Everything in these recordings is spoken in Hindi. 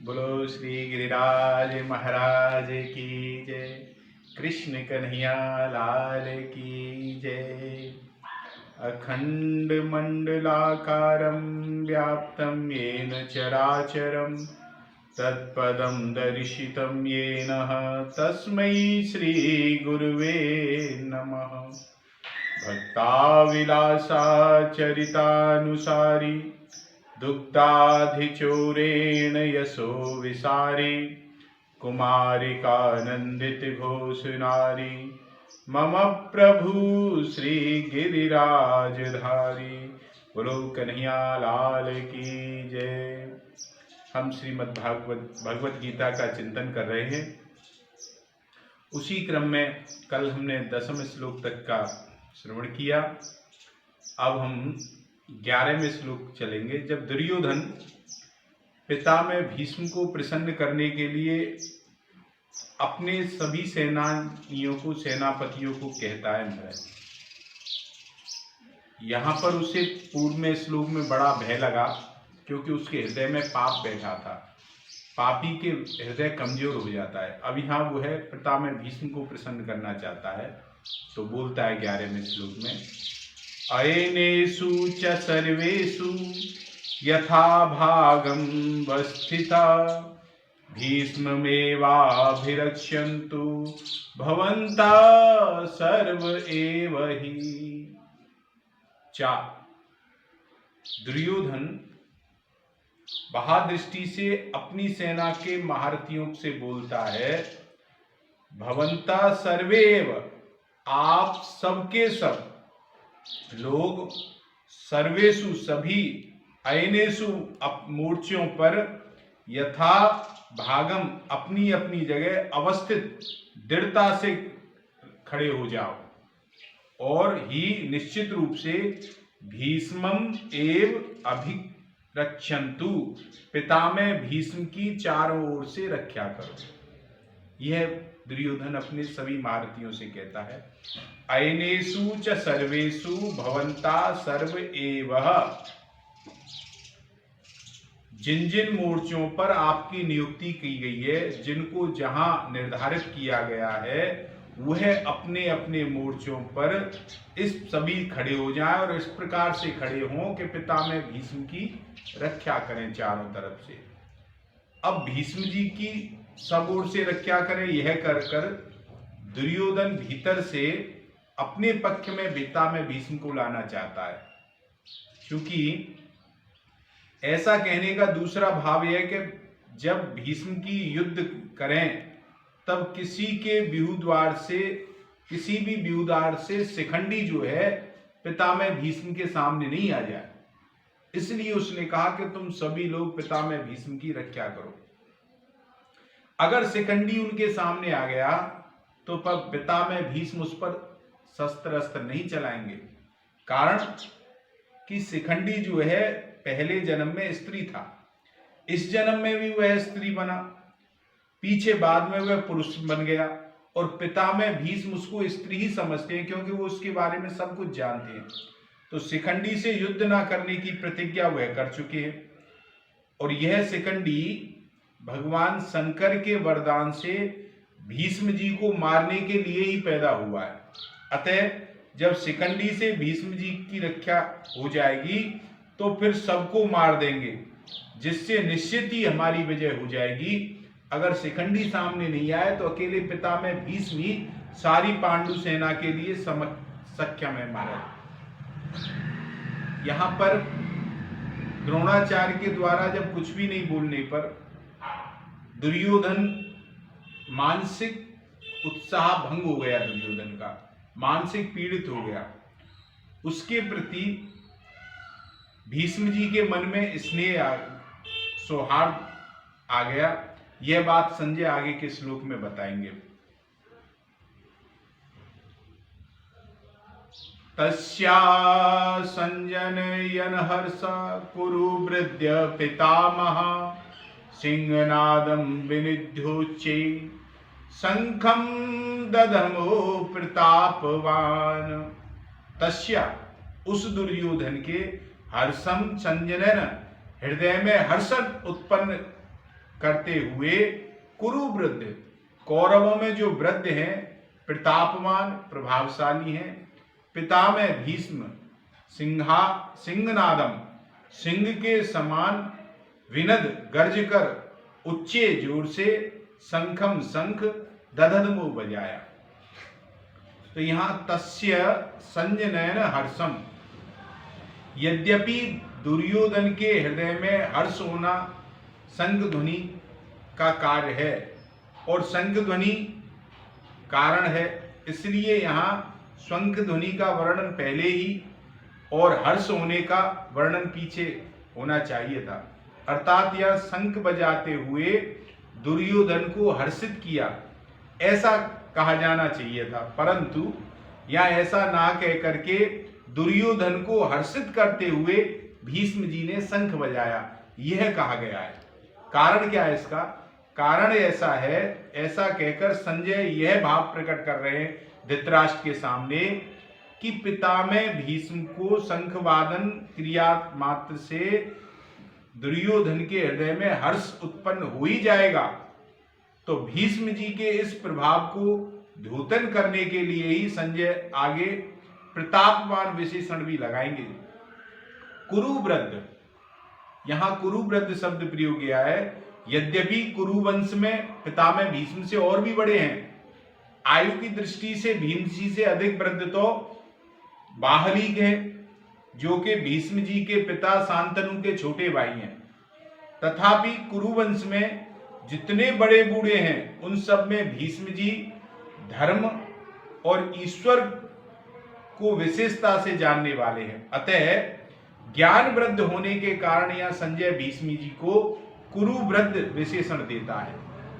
बोलो श्री गिरिराज महाराज की जय। कृष्ण कन्हैया लाल की जय। अखंड मंडलाकारं व्याप्तं येन चराचरं तत्पदं दर्शितं येन तस्मै श्री गुरुवे नमः। भक्ताविलासाचरितानुसारी दुग्धाधिचोरेण यशो विसारी कुमारिकानंदित घोष नारी मम प्रभु श्री गिरिराजधारी। बोलो कन्हैया लाल की जय। हम श्रीमद् भगवत गीता का चिंतन कर रहे हैं। उसी क्रम में कल हमने 10वें श्लोक तक का श्रवण किया। अब हम 11वें श्लोक चलेंगे। जब दुर्योधन पिता में भीष्म को प्रसन्न करने के लिए अपने सभी सेनानियों को, सेनापतियों को कहता है महाराज, यहाँ पर उसे पूर्व में श्लोक में बड़ा भय लगा, क्योंकि उसके हृदय में पाप बैठा था। पापी के हृदय कमजोर हो जाता है। अब यहाँ वो है पिता में भीष्म को प्रसन्न करना चाहता है, तो बोलता है 11वें श्लोक में, अयनेषु च सर्वेषु यथा भागं वस्थिता भीष्ममेवाभिरक्ष्यन्तु भवन्तः सर्व एव हि। दुर्योधन महादृष्टि से अपनी सेना के महारथियों से बोलता है, भवन्तः सर्वेव, आप सबके सब लोग, सर्वेषु सभी, अयनेषु मोर्चों पर, यथा भागम अपनी अपनी जगह, अवस्थित दृढ़ता से खड़े हो जाओ, और ही निश्चित रूप से भीष्मम एव अभिरक्षन्तु, पितामह भीष्म की चारों ओर से रक्षा करो। यह दुर्योधन अपने सभी महारथियों से कहता है। अयनेषु च सर्वेषु भवन्तः सर्व एव, जिन जिन मोर्चों पर आपकी नियुक्ति की गई है, जिनको जहां निर्धारित किया गया है, वह अपने अपने मोर्चों पर इस सभी खड़े हो जाएं, और इस प्रकार से खड़े हों कि पितामह भीष्म की रक्षा करें चारों तरफ से। अब भीष्म जी की सब ओर से रक्षा करें, यह कर कर दुर्योधन भीतर से अपने पक्ष में पितामह भीष्म को लाना चाहता है। क्योंकि ऐसा कहने का दूसरा भाव यह है कि जब भीष्म की युद्ध करें, तब किसी के व्यूहद्वार से, किसी भी व्यूहद्वार से शिखंडी जो है पितामह भीष्म के सामने नहीं आ जाए। इसलिए उसने कहा कि तुम सभी लोग पितामह भीष्म की रक्षा करो। अगर शिखंडी उनके सामने आ गया तो पितामह भीष्म उस पर शस्त्र अस्त्र नहीं चलाएंगे। कारण कि शिखंडी जो है पहले जन्म में स्त्री था, इस जन्म में भी वह स्त्री बना, पीछे बाद में वह पुरुष बन गया, और पितामह भीष्म उसको स्त्री ही समझते हैं, क्योंकि वो उसके बारे में सब कुछ जानते हैं। तो शिखंडी से युद्ध ना करने की प्रतिज्ञा वह कर चुके हैं, और यह शिखंडी भगवान शंकर के वरदान से भीष्म जी को मारने के लिए ही पैदा हुआ है। अतः जब शिखंडी से भीष्म जी की रक्षा हो जाएगी तो फिर सबको मार देंगे, जिससे निश्चित ही हमारी विजय हो जाएगी। अगर शिखंडी सामने नहीं आए तो अकेले पितामह भीष्म ही सारी पांडु सेना के लिए सक्षम है महाराज। यहाँ पर द्रोणाचार्य के द्वारा जब कुछ भी नहीं बोलने पर दुर्योधन मानसिक उत्साह भंग हो गया, दुर्योधन का मानसिक पीड़ित हो गया। उसके प्रति भीष्म जी के मन में स्नेह, सौहार्द आ गया। यह बात संजय आगे के श्लोक में बताएंगे। तस्या संजनयन हर्ष कुरु वृद्ध पितामह सिंहनादं विनिध्योच्चे शंखं दधमो प्रतापवान। तस्या उस दुर्योधन के हर्षम संजनन, हृदय में हर्ष उत्पन्न करते हुए कुरुवृद्ध, कौरवों में जो वृद्ध हैं, प्रतापवान प्रभावशाली हैं, पितामह भीष्म सिंहनादम, सिंह के समान विनद गर्ज कर उच्चे जोर से शंखम शंख दधदमो बजाया। तो यहां तस्य संजनयन हर्षम, यद्यपि दुर्योधन के हृदय में हर्ष होना शंख ध्वनि का कार्य है और शंख ध्वनि कारण है, इसलिए यहाँ शंख ध्वनि का वर्णन पहले ही और हर्ष होने का वर्णन पीछे होना चाहिए था। अर्थात यह शंख बजाते हुए दुर्योधन को हर्षित किया ऐसा कहा जाना चाहिए था, परंतु यहाँ ऐसा ना कह करके दुर्योधन को हर्षित करते हुए भीष्म जी ने शंख बजाया, यह कहा गया है। कारण क्या है इसका? कारण ऐसा है, ऐसा कहकर संजय यह भाव प्रकट कर रहे हैं धृतराष्ट्र के सामने कि पितामह भीष्म को शंखवादन क्रिया मात्र से दुर्योधन के हृदय में हर्ष उत्पन्न हो ही जाएगा, तो भीष्म जी के इस प्रभाव को द्योतन करने के लिए ही संजय आगे प्रतापवान विशेषण भी लगाएंगे। कुरुवृद्ध, यहां कुरुवृद्ध शब्द प्रयोग किया है। यद्यपि कुरुवंश में पितामह भीष्म से और भी बड़े हैं, आयु की दृष्टि से भीम जी से अधिक वृद्ध तो बाहलिक है, जो कि भीष्म जी के पिता शांतनु के छोटे भाई हैं। तथापि कुरुवंश में जितने बड़े बूढ़े हैं उन सब में भीष्म जी धर्म और ईश्वर को विशेषता से जानने वाले हैं। अतः ज्ञान वृद्ध होने के कारण यह संजय भीष्म जी को कुरुवृद्ध विशेषण देता है।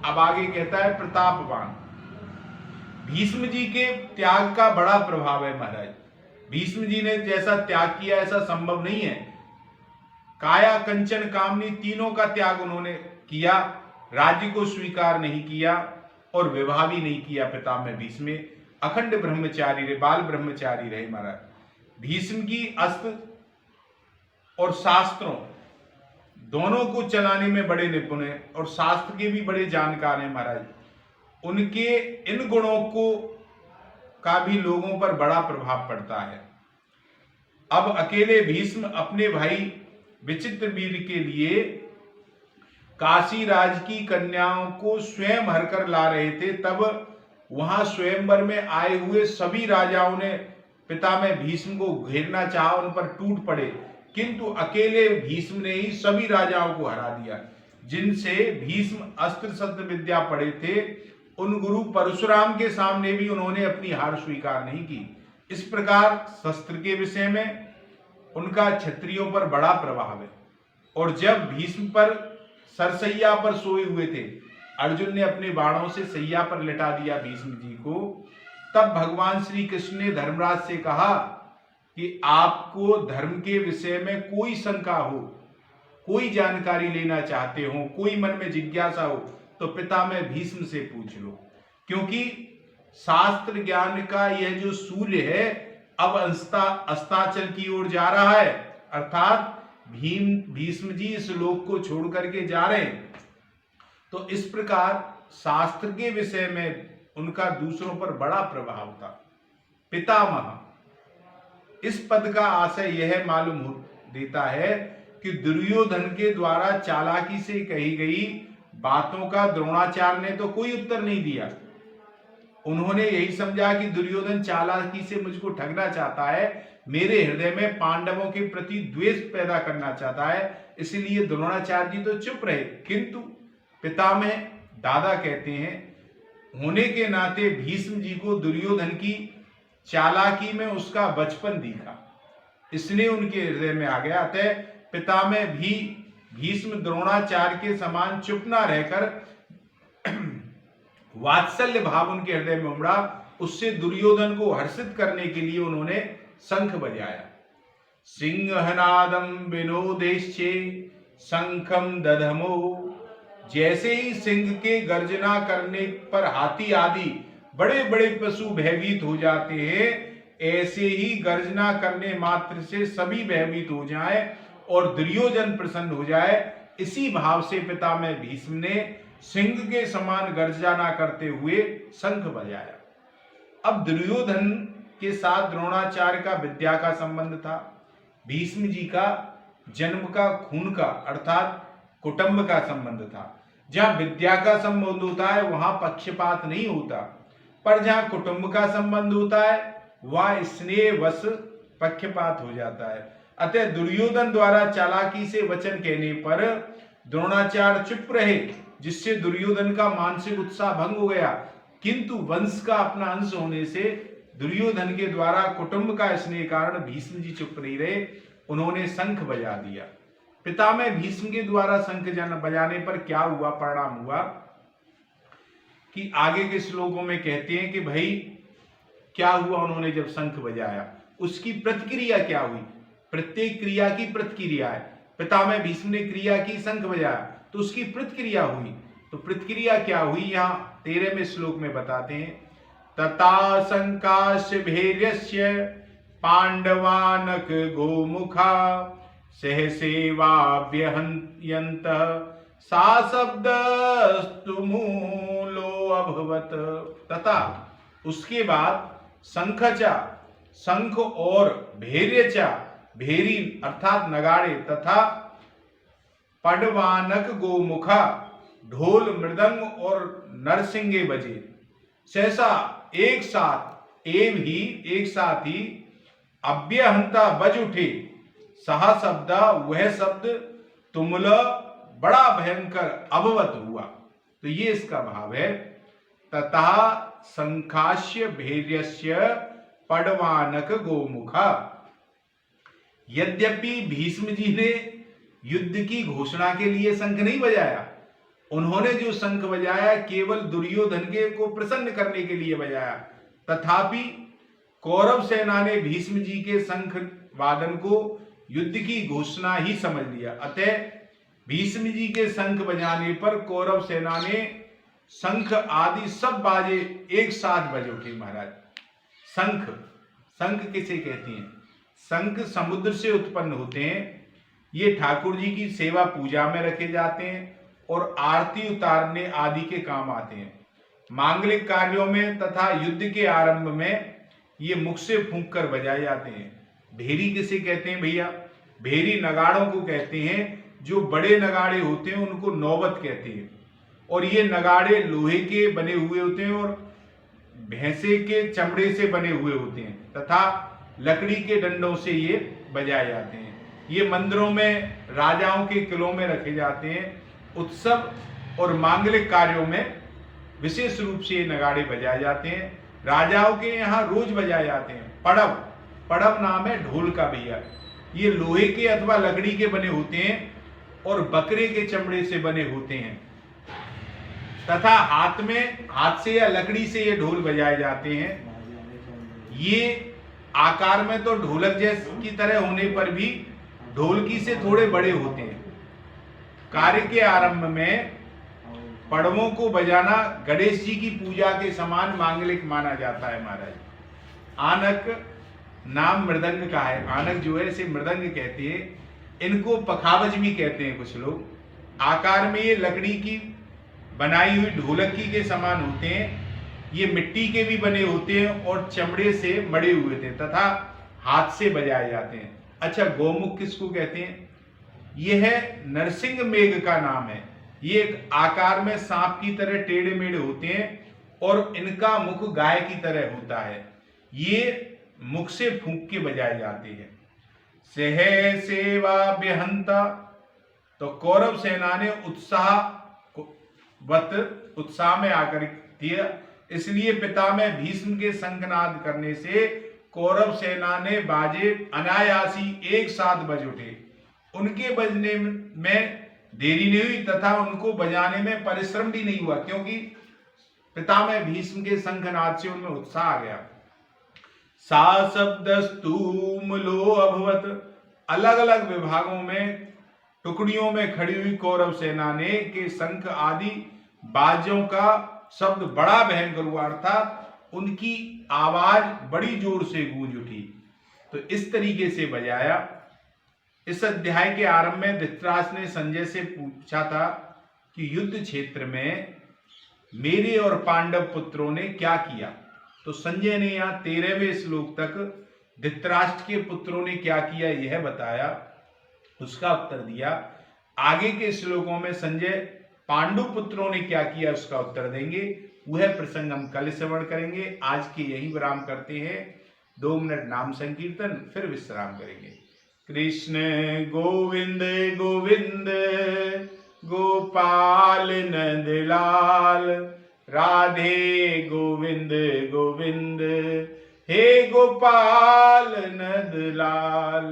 अब आगे कहता है प्रतापवान। भीष्म जी के त्याग का बड़ा प्रभाव है महाराज। भीष्म जी ने जैसा त्याग किया ऐसा संभव नहीं है। काया कंचन कामनी तीनों का त्याग उन्होंने किया, राज्य को स्वीकार नहीं किया और विवाह भी नहीं किया। पितामह भीष्म अखंड ब्रह्मचारी रहे, बाल ब्रह्मचारी रहे महाराज। भीष्म की अस्त्र और शास्त्रों दोनों को चलाने में बड़े निपुण हैं और शास्त्र के भी बड़े जानकार हैं महाराज। उनके इन गुणों को का भी लोगों पर बड़ा प्रभाव पड़ता है। अब अकेले भीष्म अपने भाई विचित्रवीर के लिए काशी राज की कन्याओं को स्वयं हरकर ला रहे थे, तब वहां स्वयंवर में आए हुए सभी राजाओं ने पितामह भीष्म को घेरना चाहा, उन पर टूट पड़े, किंतु अकेले भीष्म ने ही सभी राजाओं को हरा दिया। जिनसे भीष्म अस्त्र शस्त्र विद्या पढ़े थे, उन गुरु परशुराम के सामने भी उन्होंने अपनी हार स्वीकार नहीं की। इस प्रकार शस्त्र के विषय में उनका क्षत्रियों पर बड़ा प्रभाव है। और जब भीष्म पर सरसैया पर सोए हुए थे, अर्जुन ने अपने बाणों से सैया पर लिटा दिया भीष्म जी को, तब भगवान श्री कृष्ण ने धर्मराज से कहा कि आपको धर्म के विषय में कोई शंका हो, कोई जानकारी लेना चाहते हो, कोई मन में जिज्ञासा हो, तो पितामह भीष्म से पूछ लो, क्योंकि शास्त्र ज्ञान का यह जो सूर्य है अब अस्ताचल की ओर जा रहा है। अर्थात भीष्म जी इस लोक को छोड़ करके जा रहे हैं। तो इस प्रकार शास्त्र के विषय में उनका दूसरों पर बड़ा प्रभाव था। पितामह इस पद का आशय यह मालूम देता है कि दुर्योधन के द्वारा चालाकी से कही गई बातों का द्रोणाचार्य ने तो कोई उत्तर नहीं दिया। उन्होंने यही समझा कि दुर्योधन चालाकी से मुझको ठगना चाहता है, मेरे हृदय में पांडवों के प्रति द्वेष पैदा करना चाहता है, इसलिए द्रोणाचार्य जी तो चुप रहे। किंतु पितामह दादा कहते हैं, होने के नाते भीष्म जी को दुर्योधन की चालाकी में उसका बचपन दिखा, इसलिए उनके हृदय में आ गया। अतः पितामह भी भीष्म द्रोणाचार्य के समान चुप ना रहकर वात्सल्य भाव उनके हृदय में उमड़ा, उससे दुर्योधन को हर्षित करने के लिए उन्होंने शंख बजाया। सिंहनादम विनोदेश्चे शंखम दधमो। जैसे ही सिंह के गर्जना करने पर हाथी आदि बड़े बड़े पशु भयभीत हो जाते हैं, ऐसे ही गर्जना करने मात्र से सभी भयभीत हो जाएं और दुर्योधन प्रसन्न हो जाए, इसी भाव से पितामह भीष्म ने सिंह के समान गर्जना करते हुए शंख बजाया। अब दुर्योधन के साथ द्रोणाचार्य का विद्या का संबंध था, भीष्म जी का जन्म का खून का अर्थात कुटुंब का संबंध था। जहां विद्या का संबंध होता है वहां पक्षपात नहीं होता, पर जहां कुटुंब का संबंध होता है वह स्नेह वश पक्षपात हो जाता है। अतः दुर्योधन द्वारा चालाकी से वचन कहने पर द्रोणाचार्य चुप रहे, जिससे दुर्योधन का मानसिक उत्साह भंग हो गया। किंतु वंश का अपना अंश होने से दुर्योधन के द्वारा कुटुंब का स्नेह कारण भीष्म जी चुप नहीं रहे, उन्होंने शंख बजा दिया। पितामह भीष्म के द्वारा शंख बजाने पर क्या हुआ, परिणाम हुआ कि आगे के श्लोकों में कहते हैं कि भाई क्या हुआ, उन्होंने जब शंख बजाया उसकी प्रतिक्रिया क्या हुई। प्रत्येक क्रिया की प्रतिक्रिया है। पितामह भीष्म ने क्रिया की, शंख बजाया, तो उसकी प्रतिक्रिया हुई। तो प्रतिक्रिया क्या हुई यहाँ 13वें श्लोक में बताते हैं। तथा संकाश भैर्यस्य पांडवानक गोमुखा सहसेवाभ्यहन्यन्त सा शब्दस्तु मूलो अभवत। तथा उसके बाद शंखचा, शंख और भैर्यचा, भेरी अर्थात नगाड़े, तथा पडवानक गोमुखा, ढोल मृदंग और नरसिंगे बजे। सहसा एक साथ, एक साथ ही अभ्यहंता बज उठे, सहा शब्द वह शब्द, तुमुल बड़ा भयंकर, अभवत हुआ। तो ये इसका भाव है। तथा शंखास्य भैर्यस्य पडवानक गोमुखा। यद्यपि भीष्म जी ने युद्ध की घोषणा के लिए शंख नहीं बजाया, उन्होंने जो शंख बजाया केवल दुर्योधन के को प्रसन्न करने के लिए बजाया, तथापि कौरव सेना ने भीष्म जी के शंख वादन को युद्ध की घोषणा ही समझ लिया। अतः भीष्म जी के शंख बजाने पर कौरव सेना ने शंख आदि सब बाजे एक साथ बज उठे। महाराज शंख, शंख किसे कहते हैं? शंख समुद्र से उत्पन्न होते हैं। ये ठाकुर जी की सेवा पूजा में रखे जाते हैं और आरती उतारने आदि के काम आते हैं। मांगलिक कार्यों में तथा युद्ध के आरंभ में ये मुख से फूंक कर बजाए जाते हैं। भेरी किसे कहते हैं भैया? भेरी नगाड़ों को कहते हैं। जो बड़े नगाड़े होते हैं उनको नौबत कहते हैं, और ये नगाड़े लोहे के बने हुए होते हैं और भैंसे के चमड़े से बने हुए होते हैं तथा लकड़ी के डंडों से ये बजाए जाते हैं। ये मंदिरों में, राजाओं के किलों में रखे जाते हैं। उत्सव और मांगलिक कार्यों में विशेष रूप से ये नगाड़े बजाए जाते हैं। राजाओं के यहाँ रोज बजाए जाते हैं। पड़व, पड़व नाम है ढोल का भैया। ये लोहे के अथवा लकड़ी के बने होते हैं और बकरे के चमड़े से बने होते हैं तथा हाथ से या लकड़ी से ये ढोल बजाए जाते हैं। ये आकार में तो ढोलक जैसी की तरह होने पर भी ढोलकी से थोड़े बड़े होते हैं। कार्य के आरंभ में पड़वों को बजाना गणेश जी की पूजा के समान मांगलिक माना जाता है। महाराज आनक नाम मृदंग का है। आनक जो है इसे मृदंग कहते हैं। इनको पखावज भी कहते हैं कुछ लोग। आकार में ये लकड़ी की बनाई हुई ढोलकी के समान होते हैं। ये मिट्टी के भी बने होते हैं और चमड़े से मड़े हुए थे तथा हाथ से बजाए जाते हैं। अच्छा, गोमुख किसको कहते हैं? ये है नरसिंह मेघ का नाम है। ये एक आकार में सांप की तरह टेढ़े मेढ़े होते हैं और इनका मुख गाय की तरह होता है। ये मुख से फूंक के बजाए जाते हैं। सह सेवा बेहंता, तो कौरव सेना ने उत्साह में आकर किया, इसलिए पितामह भीष्म के शंखनाद करने से कौरव सेना ने बाजे अनायासी एक साथ बज उठे। उनके बजने में देरी नहीं हुई तथा उनको बजाने में परिश्रम भी नहीं हुआ, क्योंकि पितामह भीष्म के शंखनाद से उनमें उत्साह आ गया। सा शब्दस्तु मूलो अभवत। अलग अलग विभागों में, टुकड़ियों में खड़ी हुई कौरव सेना ने के शंख आदि बाजों का शब्द बड़ा भयंकर हुआ, अर्थात उनकी आवाज बड़ी जोर से गूंज उठी। तो इस तरीके से बजाया। इस अध्याय के आरंभ में धृतराष्ट्र ने संजय से पूछा था कि युद्ध क्षेत्र में मेरे और पांडव पुत्रों ने क्या किया। तो संजय ने यहाँ 13वें श्लोक तक धृतराष्ट्र के पुत्रों ने क्या किया यह बताया, उसका उत्तर दिया। आगे के श्लोकों में संजय पांडु पुत्रों ने क्या किया उसका उत्तर देंगे। वह प्रसंग हम कल श्रवण करेंगे। आज के यही विराम करते हैं। 2 मिनट नाम संकीर्तन, फिर विश्राम करेंगे। कृष्ण गोविंद गोविंद गोपाल नंदलाल, राधे गोविंद गोविंद हे गोपाल नंदलाल।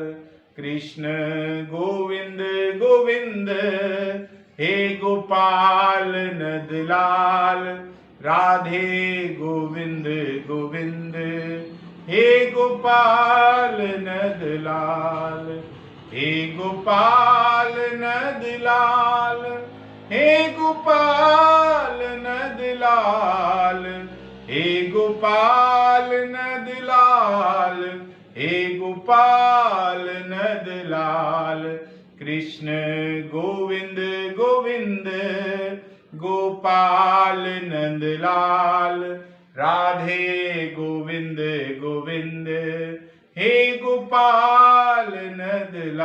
कृष्ण गोविंद गोविंद हे गोपाल नंदलाल, राधे गोविंद गोविंद हे गोपाल नंदलाल। हे गोपाल नंदलाल, हे गोपाल नंदलाल, हे गोपाल नंदलाल, हे गोपाल नंदलाल। कृष्ण गोविंद गोविंद गोपाल नंदलाल, राधे गोविंद गोविंद हे गोपाल नंदलाल।